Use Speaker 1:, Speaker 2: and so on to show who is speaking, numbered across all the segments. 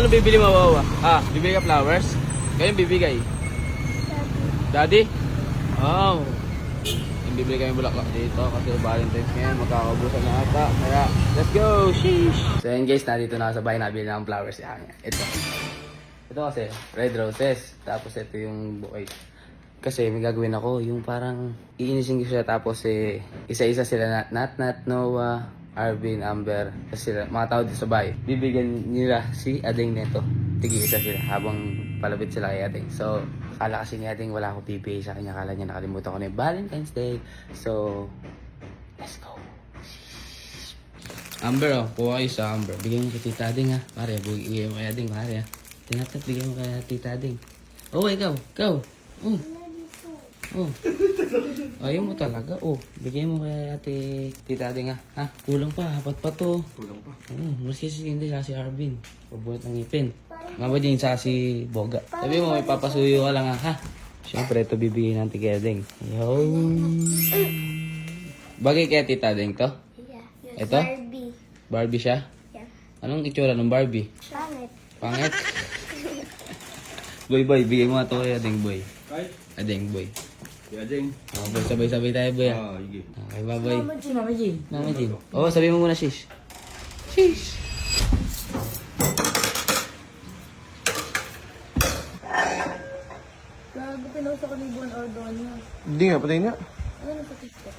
Speaker 1: Ano bibili mo, Wawa? Bibili ka flowers? Kayo bibigay? Daddy? Oh. Yung bibili kami bulaklak dito kasi Valentine's ngayon, magkakaubusan na ata. Kaya, let's go! Sheesh! So yun guys, nandito na ako sa bahay, nabili na ang flowers sa kanya. Ito kasi, red roses. Tapos ito yung bouquet. Kasi may gagawin ako, yung parang iinisin ko sila tapos isa-isa sila Nat, Noah, Arvin, Amber. Kasi sila, mga tao dito sa bahay. Bibigyan nila si Ading neto. Tigi-isa sila habang palapit sila kay Ading. So, akala kasi ni Ading wala akong bibigay sa kanya. Akala niya nakalimutan ko na yung Valentine's Day. So, let's go. Amber, kuha kayo sa Amber. Bigyan mo kay Tita Ading ha. Pare, bigyan mo kay Ading, pare ha. Tinatap, bigyan mo kay Tita Ading. Oh, ikaw. Ayaw mo talaga. Bigyan mo kay ate Tita Ading ha. Kulang pa, apat pa to. Kulang pa. Mas kasi hindi sa si Arvin. Pabuhat ng ngipin. Mama din sa si Boga. Sabi mo may papasuyo ka lang ha. Siyempre ito bibigyan natin kay Ading. Yo. Bagay kay Tita Ading to?
Speaker 2: Yeah.
Speaker 1: Ito?
Speaker 2: Barbie.
Speaker 1: Barbie siya?
Speaker 2: Yeah.
Speaker 1: Anong itsura ng Barbie?
Speaker 2: Pangit.
Speaker 1: Boy, bigyan mo ito kay Ading boy. Ading boy.
Speaker 3: Ading.
Speaker 1: Boy, sabay-sabay tayo boy.
Speaker 3: Sige.
Speaker 1: Okay, bye-bye. Mama Jean. Sabi mo muna shish. Shish.
Speaker 2: Gago, pinost ako ni Bon Ordonio.
Speaker 3: Hindi nga, patay nga.
Speaker 2: Ano sa TikTok?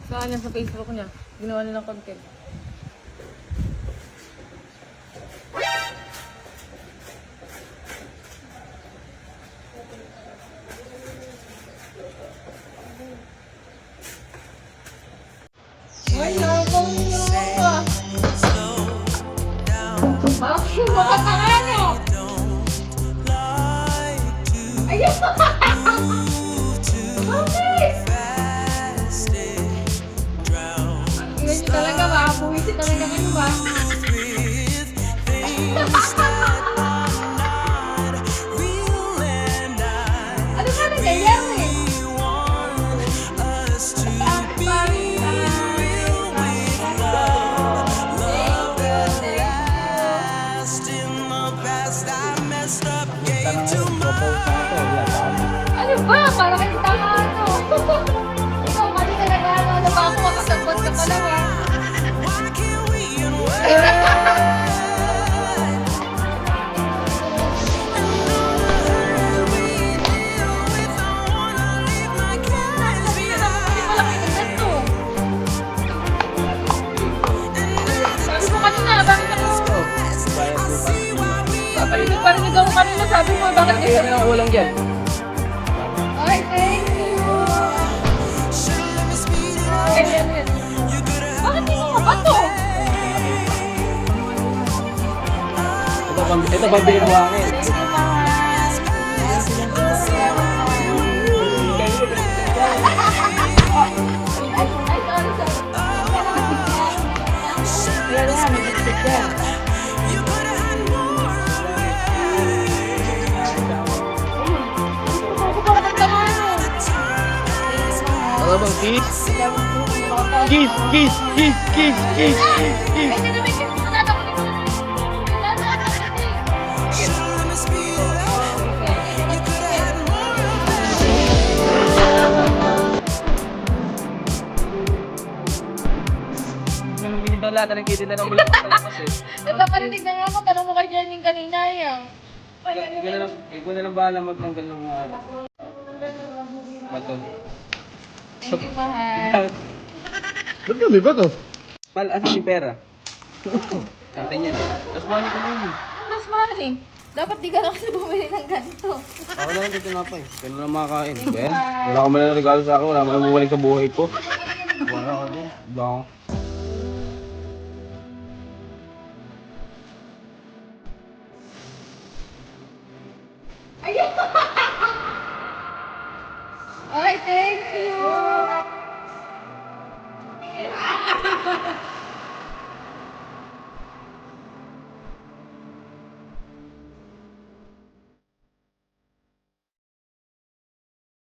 Speaker 4: Saan yan sa Facebook niya? Ginawa nilang content. Ay, nakakong nyo! Bakit makakakano? Ayun! Bakit? Ganyan talaga ba? Puwisit talaga kayo ba? Ano ka na ganyan eh? Ano ba? Para kayo tama ano? Ikaw, mali talaga ano? Ano ba ako makasabot ka pala ba? Parinig ako kanina, sabi mo, bakit
Speaker 1: Kaya na ang ulang dyan.
Speaker 4: Ay, thank you! Ay, bakit hindi mo ba ito?
Speaker 1: Ito pambili mo akin. Ano bang kiss? Kiss. Lahat ng kitila ng bulan kasi.
Speaker 4: Napaparinig na nga ako, tanong mo kay Jenny kanina yan.
Speaker 1: Ikaw na lang bahala magtanggal ng bato.
Speaker 4: Thank you, mahal.
Speaker 3: Ba't kami ba to?
Speaker 1: Ano si pera? Sabi niya. Tapos money ko na yun.
Speaker 4: Mas mahal eh. Dapat di ka lang kasi bumili ng ganito.
Speaker 1: Ako na lang dito na pa eh. Ganun lang makakain. Ben, wala ko man na regalo sa akin. Wala ko na bumalik sa buhay ko. Wala ko din. Bang.
Speaker 4: Ay, thank you!